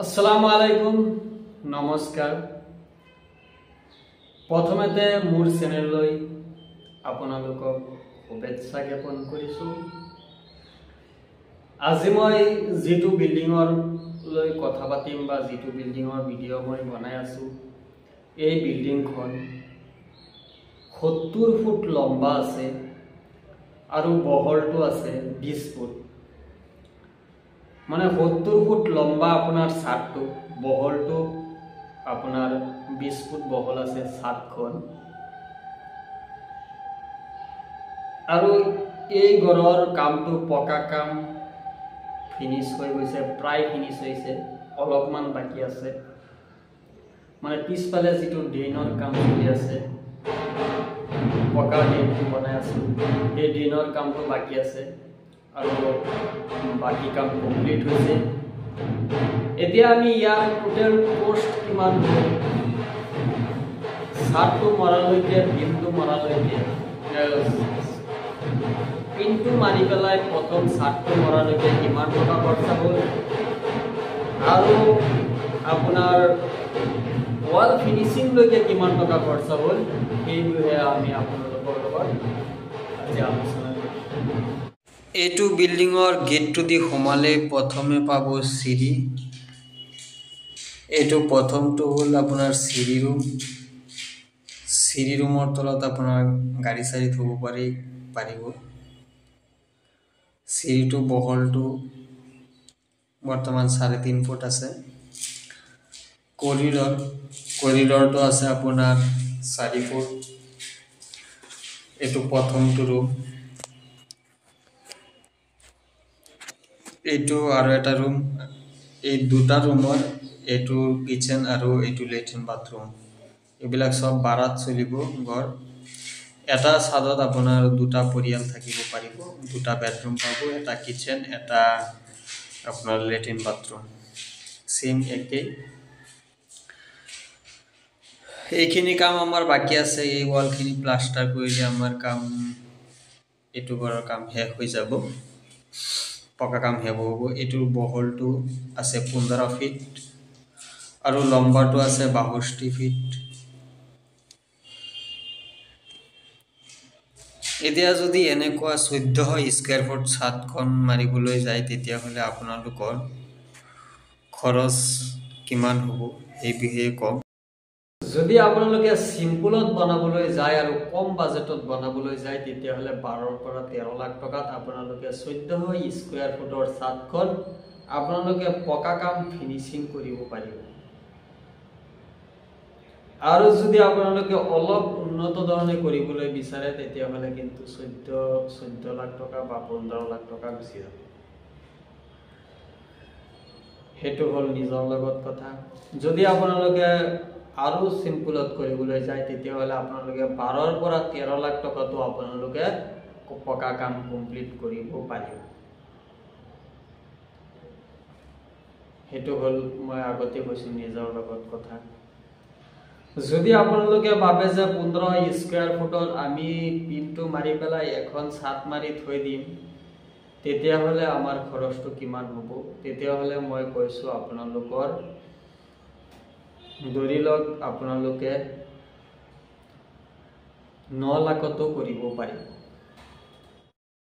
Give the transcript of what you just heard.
আসসালামু আলাইকুম নমস্কাৰ প্ৰথমতে মোৰ চেনেললৈ আপোনালোকক শুভেচ্ছা জ্ঞাপন কৰিছোঁ। আজি মই যেটো বিল্ডিঙৰ লৈ কথা পাতিম বা যেটো বিল্ডিঙৰ ভিডিঅ' মই বনাই আছো এই বিল্ডিংখন 70 ফুট লম্বা আছে আৰু বহলটো আছে 20 ফুট। মানে 70 ফুট লম্বা আপনাৰ ছাদটো বহলটো আপনাৰ 20 ফুট বহল আছে ছাদখন। আৰু এই ঘৰৰ কামটো পকা কাম ফিনিশ হৈ গৈছে, প্ৰায় ফিনিশ হৈছে, অলপমান বাকি আছে। মানে পিছফালে যেটো ড্ৰেইনৰ কাম চলি আছে, পকা ড্ৰেইনটো বনাই আছো, এই ড্ৰেইনৰ কামটো বাকি আছে আৰু বাকি কাম কমপ্লিট হৈছে। এতিয়া আমি ইয়াৰ টোটাল কষ্ট কিমান হ'ব, ছাদটো মৰালৈকে বিমটো মৰালৈকে পিনটো মাৰি পেলাই প্ৰথম ছাদটো মৰালৈকে কিমান টকা খৰচা হ'ল আৰু আপোনাৰ ওয়াল ফিনিশিং লৈকে কিমান টকা খৰচা হ'ল এই বিষয়ে আমি আপোনালোকৰ লগত আজি আলোচনা কৰিম। এইটো বিল্ডিঙৰ গেটটো দি সোমালে প্ৰথমে পাব সিঁড়ি। এইটো প্ৰথমটো হ'ল আপোনাৰ সিঁড়ি ৰুম। সিঁড়ি ৰুমৰ তলত আপোনাৰ গাড়ী চাৰি থব পাৰিব। সিঁড়িটো বহলটো বৰ্তমান 3.5 ফুট আছে। কৰিডৰটো আছে আপোনাৰ 4 ফুট। এইটো প্ৰথমটো ৰুম। এইটো আৰু এটা ৰুম। এই দুটা ৰুমৰ এইটো কিচেন আৰু এইটো লেট্ৰিন বাথৰুম। এইবিলাক সব বাৰাত চলিব ঘৰ। এটা ছাদত আপোনাৰ দুটা পৰিয়াল থাকিব পাৰিব, দুটা বেডৰুম পাব, এটা কিচেন, এটা আপোনাৰ লেট্ৰিন বাথৰুম সেম একেই। এইখিনি কাম আমাৰ বাকি আছে। এই ওয়ালখিনি প্লাষ্টাৰ কৰিলে আমাৰ কাম এইটো ঘৰৰ কাম শেষ হৈ যাব, পকা কাম শেষ হ'ব। এইটোৰ বহলটো আছে 15 ফিট আৰু লম্বাটো আছে 62 ফিট। এতিয়া যদি এনেকুৱা 1400 স্কয়াৰ ফুট ছাদখন মাৰিবলৈ যায় তেতিয়াহ'লে আপোনালোকৰ খৰচ কিমান হ'ব এই বিষয়ে কম। যদি আপোনালোকে সিম্পলত বনাবলৈ যায় আৰু কম বাজেটত বনাবলৈ যায় তেতিয়াহ'লে 12 পৰা 13 লাখ টকাত আপোনালোকে 1400 স্কয়াৰ ফুটৰ ছাদখন আপোনালোকে পকা কাম ফিনিশিং কৰিব পাৰিব। আৰু যদি আপোনালোকে অলপ উন্নত ধৰণে কৰিবলৈ বিচাৰে তেতিয়াহ'লে কিন্তু 14 লাখ টকা বা 15 লাখ টকা গুচি যাব। হেতু হল নিজৰ লগত কথা। যদি আপোনালোকে আৰু সিম্পলত কৰিবলৈ যায় তেতিয়াহ'লে আপোনালোকে 12 পৰা 13 লাখ টকাটো আপোনালোকে পকা কাম কমপ্লিট কৰিব পাৰিব। হেতু হল মই আগতে কৈছো নিজৰ লগত কথা। যদি আপোনালোকে ভাবে যে 15 স্কয়াৰ ফুটত আমি পিনটো মাৰি পেলাই এখন ছাদ মাৰি থৈ দিম তেতিয়াহ'লে আমাৰ খৰচটো কিমান হ'ব, তেতিয়াহ'লে মই কৈছো আপোনালোকৰ ধৰি লওক আপোনালোকে 9 লাখতো কৰিব পাৰিব।